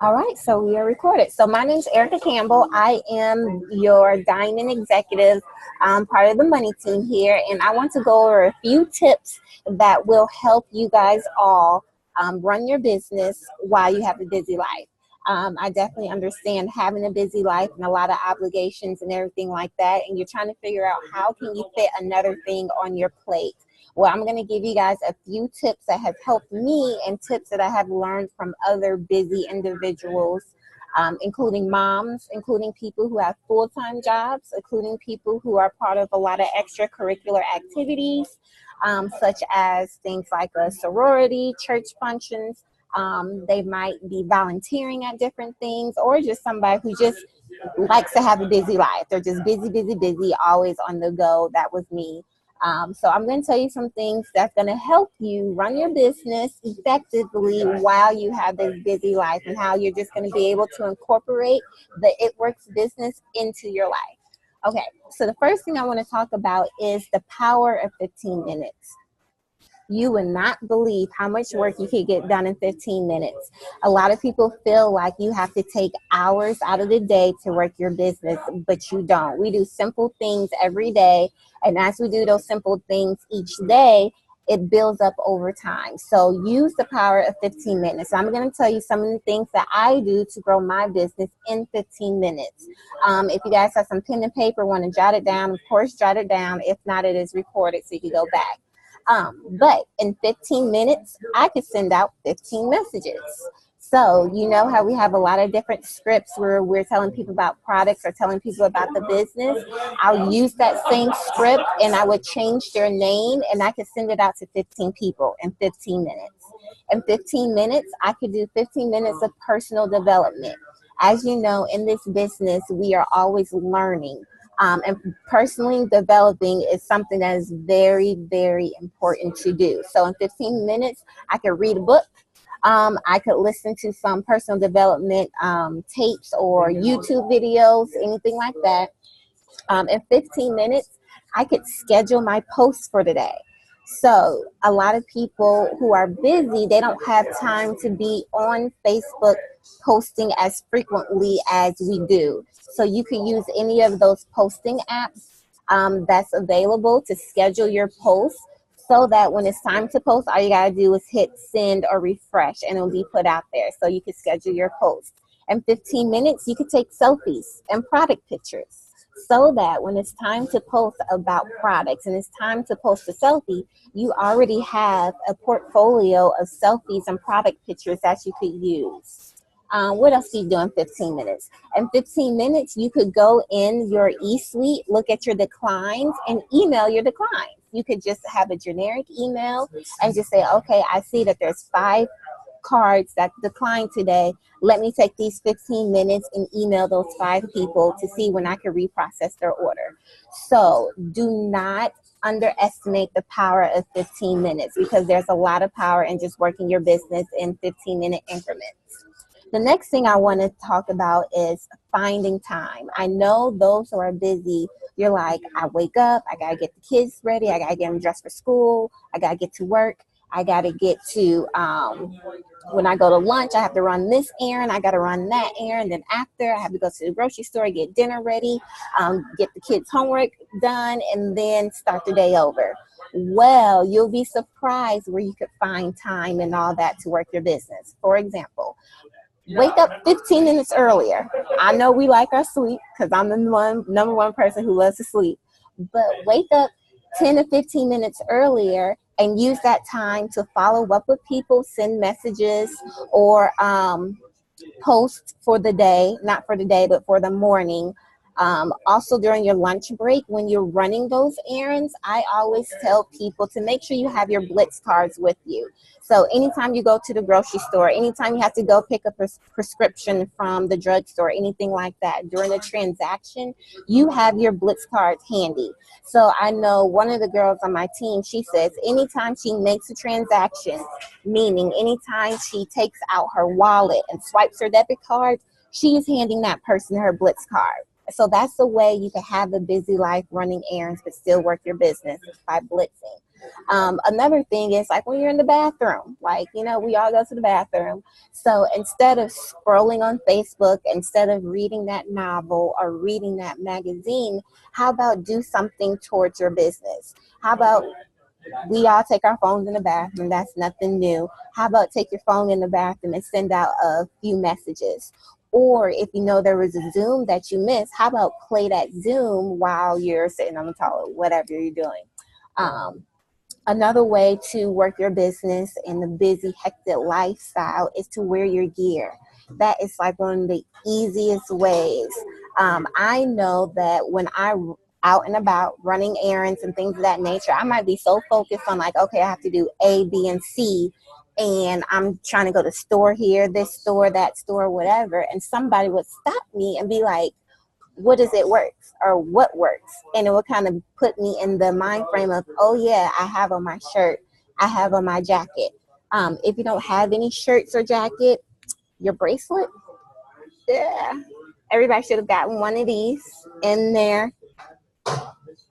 All right, so we are recorded. So my name is Erica Campbell. I am your Diamond Executive, part of the money team here, and I want to go over a few tips that will help you guys all run your business while you have a busy life. I definitely understand having a busy life and a lot of obligations and everything like that, and you're trying to figure out how can you fit another thing on your plate. Well, I'm going to give you guys a few tips that have helped me and tips that I have learned from other busy individuals, including moms, including people who have full-time jobs, including people who are part of a lot of extracurricular activities, such as things like a sorority, church functions. They might be volunteering at different things, or just somebody who just likes to have a busy life. They're just busy, busy, busy, always on the go. That was me. So I'm going to tell you some things that's going to help you run your business effectively while you have this busy life, and how you're just going to be able to incorporate the It Works business into your life. Okay, so the first thing I want to talk about is the power of 15 minutes. You would not believe how much work you can get done in 15 minutes. A lot of people feel like you have to take hours out of the day to work your business, but you don't. We do simple things every day, and as we do those simple things each day, it builds up over time. So use the power of 15 minutes. So I'm going to tell you some of the things that I do to grow my business in 15 minutes. If you guys have some pen and paper, want to jot it down, of course, jot it down. If not, it is recorded so you can go back. But in 15 minutes, I could send out 15 messages. So, you know how we have a lot of different scripts where we're telling people about products or telling people about the business. I'll use that same script and I would change their name and I could send it out to 15 people in 15 minutes. In 15 minutes, I could do 15 minutes of personal development. As you know, in this business, we are always learning. And personally developing is something that is very, very important to do. So in 15 minutes, I could read a book. I could listen to some personal development tapes or YouTube videos, anything like that. In 15 minutes, I could schedule my posts for the day. So a lot of people who are busy, they don't have time to be on Facebook posting as frequently as we do. So you can use any of those posting apps that's available to schedule your posts, so that when it's time to post, all you got to do is hit send or refresh and it'll be put out there. So you can schedule your post. In 15 minutes, you could take selfies and product pictures, so that when it's time to post about products and it's time to post a selfie, you already have a portfolio of selfies and product pictures that you could use. What else do you do in 15 minutes? In 15 minutes, you could go in your e-suite, look at your declines, and email your declines. You could just have a generic email and just say, okay, I see that there's 5 cards that declined today. Let me take these 15 minutes and email those 5 people to see when I can reprocess their order. So do not underestimate the power of 15 minutes, because there's a lot of power in just working your business in 15-minute increments. The next thing I want to talk about is finding time. I know those who are busy, you're like, I wake up, I got to get the kids ready, I got to get them dressed for school, I got to get to work, I got to get to, when I go to lunch, I have to run this errand, I got to run that errand, then after, I have to go to the grocery store, get dinner ready, get the kids' homework done, and then start the day over. Well, you'll be surprised where you could find time and all that to work your business. For example, wake up 15 minutes earlier. I know we like our sleep, because I'm the number one person who loves to sleep. But wake up 10 to 15 minutes earlier and use that time to follow up with people, send messages, or post for the day, not for the day, but for the morning. Also during your lunch break, when you're running those errands, I always tell people to make sure you have your Blitz cards with you. So anytime you go to the grocery store, anytime you have to go pick up a prescription from the drugstore, anything like that, during a transaction, you have your Blitz cards handy. So I know one of the girls on my team, she says anytime she makes a transaction, meaning anytime she takes out her wallet and swipes her debit card, she is handing that person her Blitz card. So that's the way you can have a busy life running errands but still work your business, by blitzing. Another thing is like when you're in the bathroom, like, you know, we all go to the bathroom. So instead of scrolling on Facebook, instead of reading that novel or reading that magazine, how about do something towards your business? How about we all take our phones in the bathroom? That's nothing new. How about take your phone in the bathroom and send out a few messages? Or if you know there was a Zoom that you missed, how about play that Zoom while you're sitting on the toilet, whatever you're doing. Um, Another way to work your business in the busy, hectic lifestyle is to wear your gear. That is like one of the easiest ways. I know that when I'm out and about running errands and things of that nature, I might be so focused on like, okay, I have to do A, B, and C. And I'm trying to go to store here, this store, that store, whatever. And somebody would stop me and be like, what does it works or what works, and it will kind of put me in the mind frame of, oh yeah, I have on my shirt, I have on my jacket. If you don't have any shirts or jacket, your bracelet, yeah, everybody should have gotten one of these in their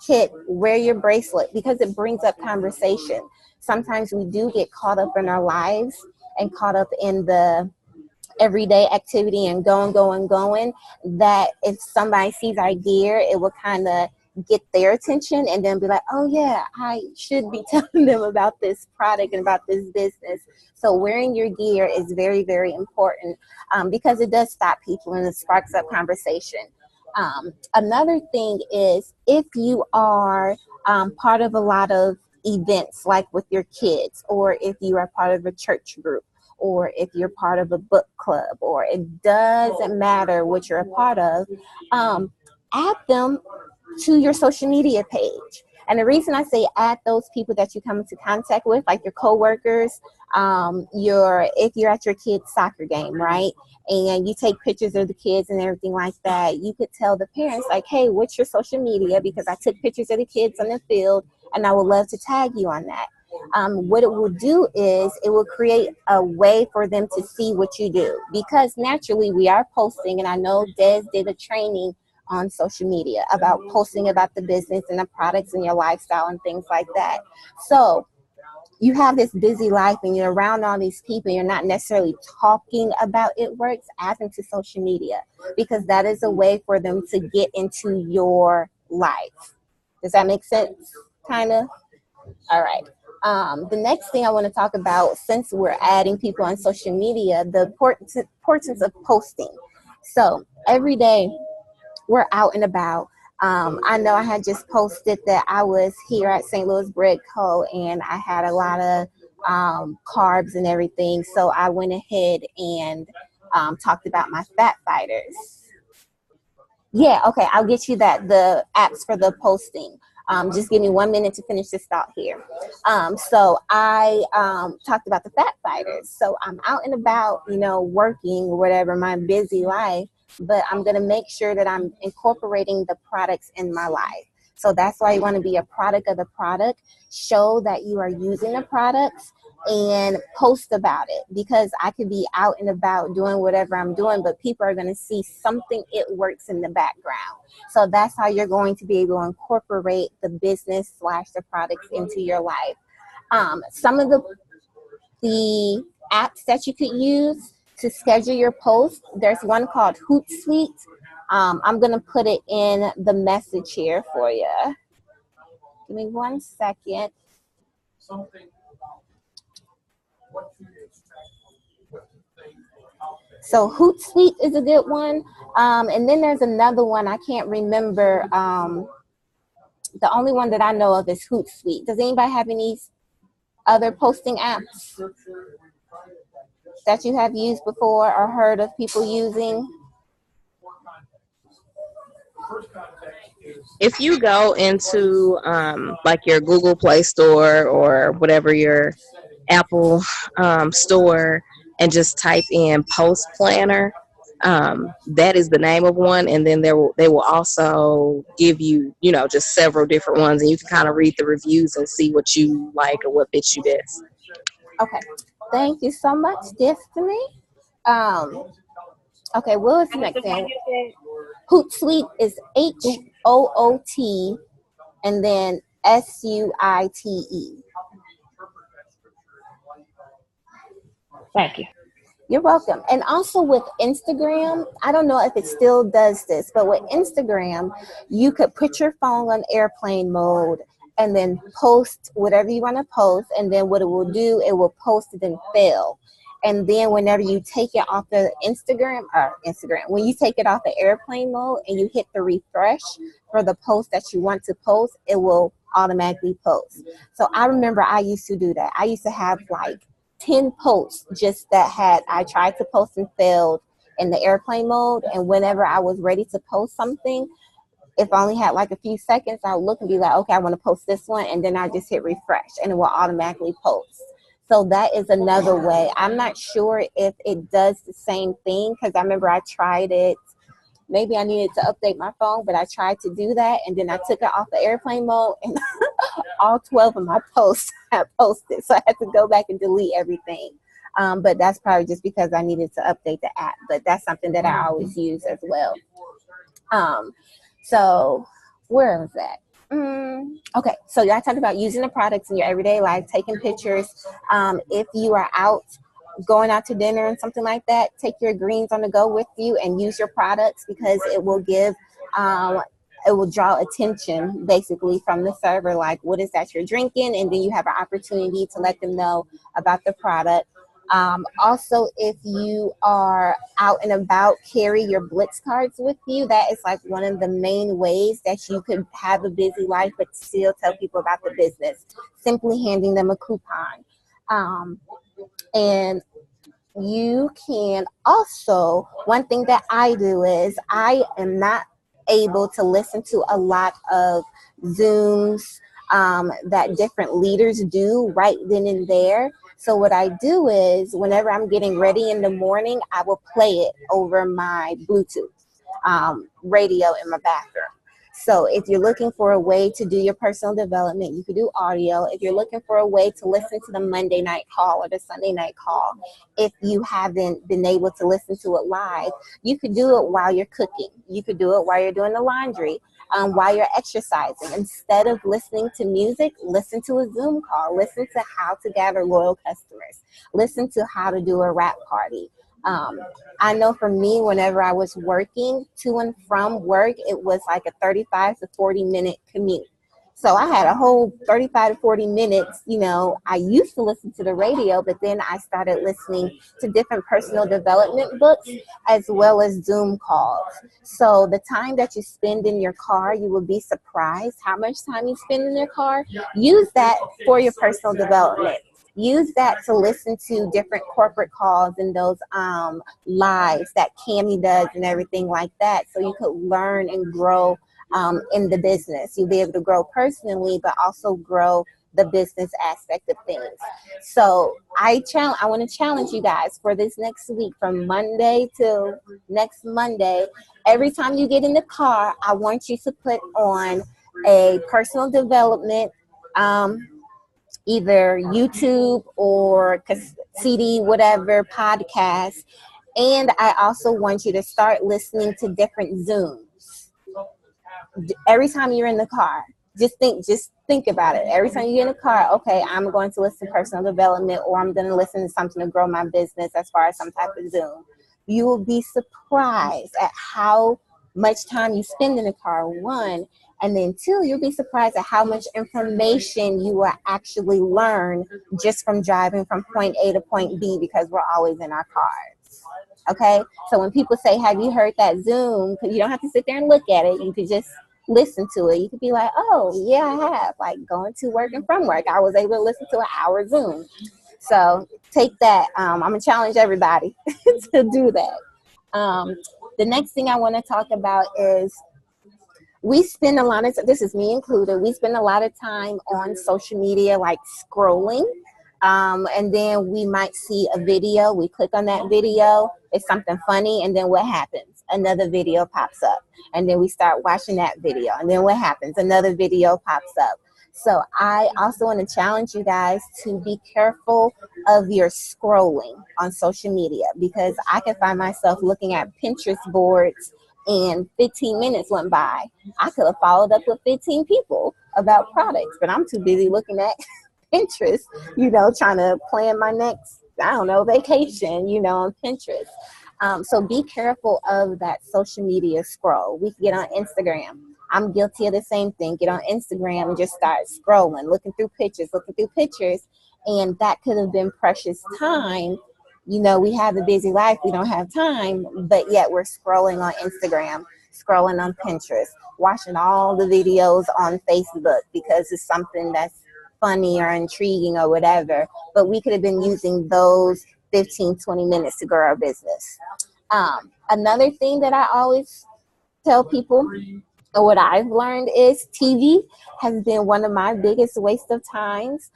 kit. Wear your bracelet because it brings up conversation. Sometimes we do get caught up in our lives and caught up in the everyday activity and going, that if somebody sees our gear, it will kind of get their attention and then be like, oh yeah, I should be telling them about this product and about this business. So wearing your gear is very, very important, because it does stop people and it sparks up conversation. Another thing is if you are part of a lot of events like with your kids, or if you are part of a church group, or if you're part of a book club, or it doesn't matter what you're a part of, add them to your social media page. And the reason I say add those people that you come into contact with, like your coworkers, if you're at your kid's soccer game, right? And you take pictures of the kids and everything like that, you could tell the parents like, hey, what's your social media? Because I took pictures of the kids on the field and I would love to tag you on that. What it will do is it will create a way for them to see what you do, because naturally we are posting, and I know Des did a training on social media about posting about the business and the products and your lifestyle and things like that. So you have this busy life and you're around all these people, you're not necessarily talking about it works, add them to social media, because that is a way for them to get into your life. Does that make sense? Kind of? All right. The next thing I want to talk about, since we're adding people on social media, the importance of posting. So every day we're out and about. I know I had just posted that I was here at St. Louis Bread Co. and I had a lot of carbs and everything. So I went ahead and talked about my fat fighters. Yeah, okay, I'll get you the apps for the posting. Just give me 1 minute to finish this thought here. So I talked about the fat fighters. So I'm out and about, working or whatever, my busy life, but I'm going to make sure that I'm incorporating the products in my life. So that's why you want to be a product of the product. Show that you are using the products and post about it, because I could be out and about doing whatever I'm doing, but people are going to see something, it works in the background. So that's how you're going to be able to incorporate the business / the products into your life. Some of the apps that you could use to schedule your post, there's one called Hootsuite. I'm going to put it in the message here for you. Give me 1 second. So Hootsuite is a good one. And then there's another one, I can't remember. The only one that I know of is Hootsuite. Does anybody have any other posting apps that you have used before or heard of people using? If you go into like your Google Play Store or whatever your Apple store and just type in Post Planner, that is the name of one, and then they will also give you just several different ones, and you can kind of read the reviews and see what you like or what fits you best. Okay, thank you so much, Destiny. Okay, what was the next thing? Hootsuite is HOOT and then SUITE. Thank you. You're welcome. And also with Instagram, I don't know if it still does this, but with Instagram, you could put your phone on airplane mode and then post whatever you want to post. And then what it will do, it will post it and fail. And then whenever you take it off the when you take it off the airplane mode and you hit the refresh for the post that you want to post, it will automatically post. So I remember I used to do that. I used to have like 10 posts just that had I tried to post and failed in the airplane mode. And whenever I was ready to post something, if I only had like a few seconds, I would look and be like, okay, I want to post this one. And then I just hit refresh and it will automatically post. So that is another way. I'm not sure if it does the same thing because I remember I tried it. Maybe I needed to update my phone, but I tried to do that. And then I took it off the airplane mode and all 12 of my posts I posted. So I had to go back and delete everything. But that's probably just because I needed to update the app. But that's something that I always use as well. Um, so where was that? Okay, so y'all talked about using the products in your everyday life, taking pictures. If you are out going out to dinner and something like that, take your greens on the go with you and use your products because it will give it will draw attention basically from the server, like what is that you're drinking, and then you have an opportunity to let them know about the product. Also, if you are out and about, carry your Blitz cards with you. That is like one of the main ways that you could have a busy life but still tell people about the business. Simply handing them a coupon. And you can also, one thing that I do is I am not able to listen to a lot of Zooms that different leaders do right then and there. So what I do is whenever I'm getting ready in the morning, I will play it over my Bluetooth radio in my bathroom. So if you're looking for a way to do your personal development, you could do audio. If you're looking for a way to listen to the Monday night call or the Sunday night call, if you haven't been able to listen to it live, you could do it while you're cooking. You could do it while you're doing the laundry, while you're exercising. Instead of listening to music, listen to a Zoom call. Listen to how to gather loyal customers. Listen to how to do a rap party. I know for me, whenever I was working to and from work, it was like a 35 to 40-minute commute. So I had a whole 35 to 40 minutes. I used to listen to the radio, but then I started listening to different personal development books as well as Zoom calls. So the time that you spend in your car, you will be surprised how much time you spend in your car. Use that for your personal development. Use that to listen to different corporate calls and those lives that Cami does and everything like that. So you could learn and grow in the business. You'll be able to grow personally, but also grow the business aspect of things. So I want to challenge you guys for this next week, from Monday till next Monday. Every time you get in the car, I want you to put on a personal development either YouTube or CD, whatever, podcast. And I also want you to start listening to different Zooms. Every time you're in the car, just think about it. Every time you get in the car, okay, I'm going to listen to personal development, or I'm going to listen to something to grow my business as far as some type of Zoom. You will be surprised at how much time you spend in the car, one, and then two, you'll be surprised at how much information you will actually learn just from driving from point A to point B, because we're always in our cars. Okay, so when people say, have you heard that Zoom? Because you don't have to sit there and look at it. You could just listen to it. You could be like, oh, yeah, I have. Like going to work and from work, I was able to listen to an hour Zoom. So take that. I'm going to challenge everybody to do that. The next thing I want to talk about is we spend a lot of, this is me included, we spend a lot of time on social media, like scrolling. And then we might see a video, we click on that video, it's something funny, and then what happens? Another video pops up, and then we start watching that video, and then what happens? Another video pops up. So I also want to challenge you guys to be careful of your scrolling on social media, because I can find myself looking at Pinterest boards and 15 minutes went by. I could have followed up with 15 people about products, but I'm too busy looking at Pinterest, trying to plan my next, I don't know, vacation, on Pinterest. So be careful of that social media scroll. We can get on Instagram. I'm guilty of the same thing. Get on Instagram and just start scrolling, looking through pictures, and that could have been precious time. We have a busy life, we don't have time, but yet we're scrolling on Instagram, scrolling on Pinterest, watching all the videos on Facebook because it's something that's funny or intriguing or whatever. But we could have been using those 15, 20 minutes to grow our business. Another thing that I always tell people, or what I've learned, is TV has been one of my biggest waste of times.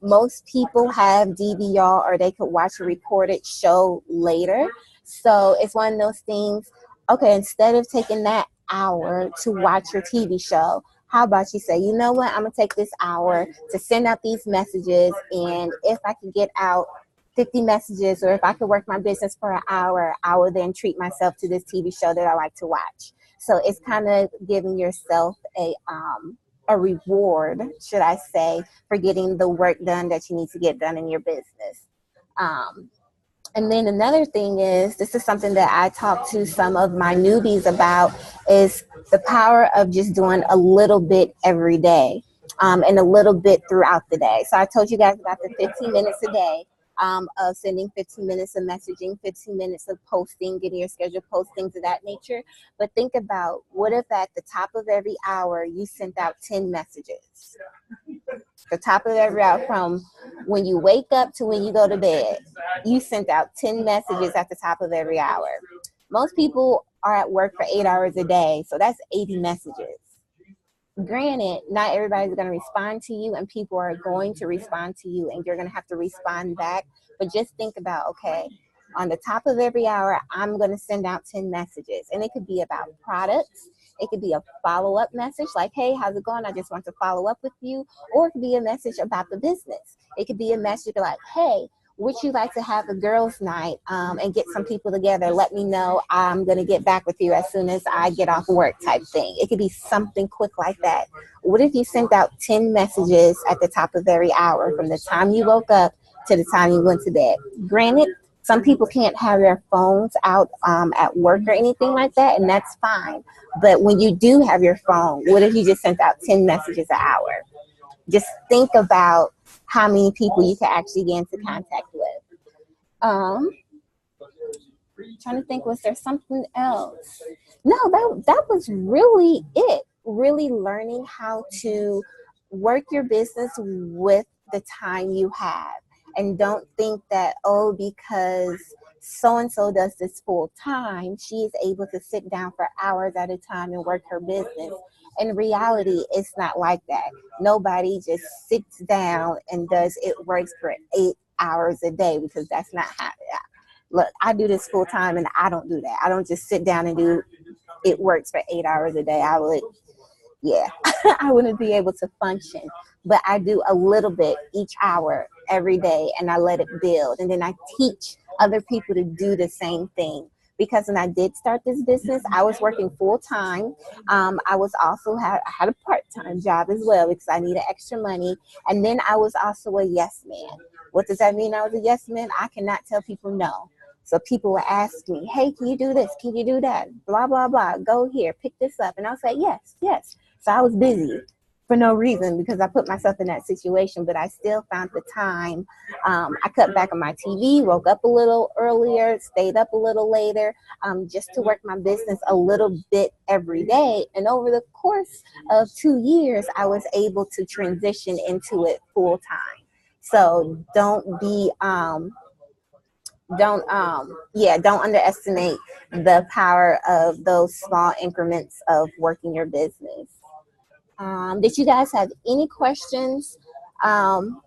Most people have DVR, or they could watch a recorded show later. So it's one of those things. Okay, instead of taking that hour to watch your TV show, how about you say, you know what, I'm gonna take this hour to send out these messages, and if I can get out 50 messages, or if I could work my business for an hour, I will then treat myself to this TV show that I like to watch. So it's kind of giving yourself a reward, should I say, for getting the work done that you need to get done in your business. Um, and then another thing is, this is something that I talk to some of my newbies about, is the power of just doing a little bit every day, and a little bit throughout the day. So I told you guys about the 15 minutes a day, of sending, 15 minutes of messaging, 15 minutes of posting, getting your schedule post, things of that nature. But think about, what if at the top of every hour you sent out 10 messages? The top of every hour, from when you wake up to when you go to bed, you sent out 10 messages at the top of every hour. Most people are at work for 8 hours a day, so that's 80 messages. Granted, not everybody's going to respond to you, and people are going to respond to you, and you're going to have to respond back. But just think about, okay, on the top of every hour, I'm going to send out 10 messages, and it could be about products. It could be a follow-up message like, hey, how's it going? I just want to follow up with you. Or it could be a message about the business. It could be a message like, hey, would you like to have a girls' night, and get some people together? Let me know. I'm going to get back with you as soon as I get off work, type thing. It could be something quick like that. What if you sent out 10 messages at the top of every hour, from the time you woke up to the time you went to bed? Granted, some people can't have their phones out at work or anything like that, and that's fine. But when you do have your phone, what if you just sent out 10 messages an hour? Just think about how many people you can actually get into contact with. Um, Trying to think, was there something else? No, that was really it. Really learning how to work your business with the time you have. And don't think that, oh, because so and so does this full time, she is able to sit down for hours at a time and work her business. In reality, it's not like that. Nobody just sits down and does it, works for 8 hours a day, because that's not how. Look, I do this full time, and I don't do that. I don't just sit down and do it, works for 8 hours a day. I would, yeah, I wouldn't be able to function. But I do a little bit each hour every day, and I let it build. And then I teach other people to do the same thing. Because when I did start this business, I was working full time. I was also I had a part time job as well, because I needed extra money. And then I was also a yes man. What does that mean? I was a yes man. I cannot tell people no. So people would ask me, hey, can you do this? Can you do that? Blah, blah, blah. Go here, pick this up. And I'll say, yes, yes. So I was busy for no reason, because I put myself in that situation, but I still found the time. I cut back on my TV, woke up a little earlier, stayed up a little later, just to work my business a little bit every day. And over the course of 2 years, I was able to transition into it full time. So don't underestimate the power of those small increments of working your business. Did you guys have any questions, um,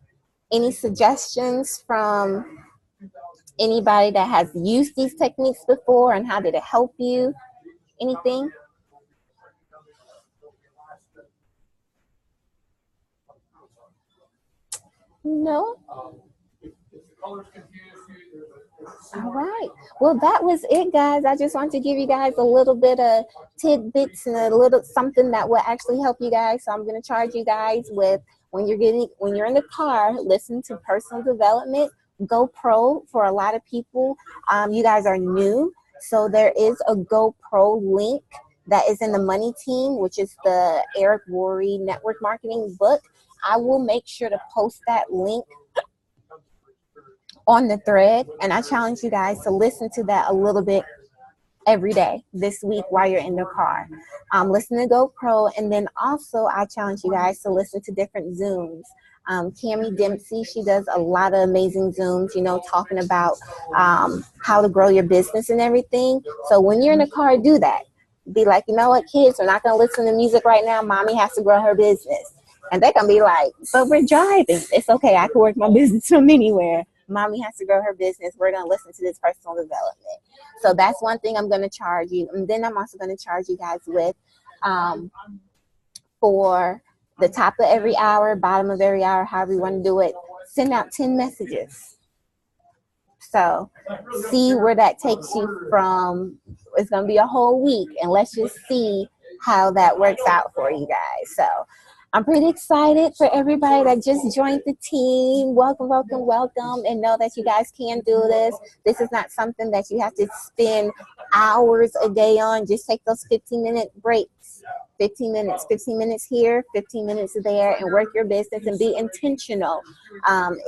any suggestions from anybody that has used these techniques before, and how did it help you? Anything? No. All right. Well, that was it, guys. I just want to give you guys a little bit of tidbits and a little something that will actually help you guys. So I'm going to charge you guys with when you're in the car, listen to personal development. GoPro for a lot of people. You guys are new, so there is a GoPro link that is in the Money Team, which is the Eric Worre network marketing book. I will make sure to post that link on the thread, and I challenge you guys to listen to that a little bit every day this week while you're in the car. Listen to GoPro, and then also I challenge you guys to listen to different Zooms. Cami Dempsey, she does a lot of amazing Zooms, talking about how to grow your business and everything. So when you're in the car, do that. Be like, you know what, kids, we're not going to listen to music right now. Mommy has to grow her business. And they're going to be like, but we're driving. It's okay. I can work my business from anywhere. Mommy has to grow her business. We're going to listen to this personal development. So that's one thing I'm going to charge you. And then I'm also going to charge you guys with for the top of every hour, bottom of every hour, however you want to do it, send out 10 messages. So see where that takes you from. It's going to be a whole week, and let's just see how that works out for you guys. So I'm pretty excited for everybody that just joined the team. Welcome, welcome, welcome, and know that you guys can do this. This is not something that you have to spend hours a day on. Just take those 15-minute breaks. 15 minutes here, 15 minutes there, and work your business and be intentional.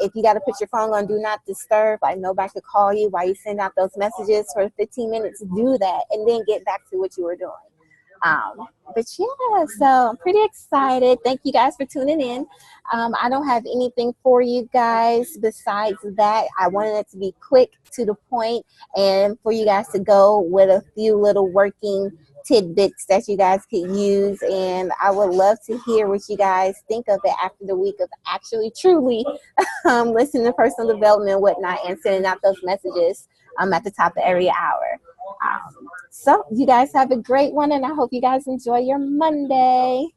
If you got to put your phone on do not disturb, like nobody could call you while you send out those messages for 15 minutes, do that, and then get back to what you were doing. But yeah, so I'm pretty excited. Thank you guys for tuning in. I don't have anything for you guys besides that. I wanted it to be quick, to the point, and for you guys to go with a few little working tidbits that you guys could use. And I would love to hear what you guys think of it after the week of actually truly listening to personal development and whatnot, and sending out those messages at the top of every hour. So you guys have a great one, and I hope you guys enjoy your Monday.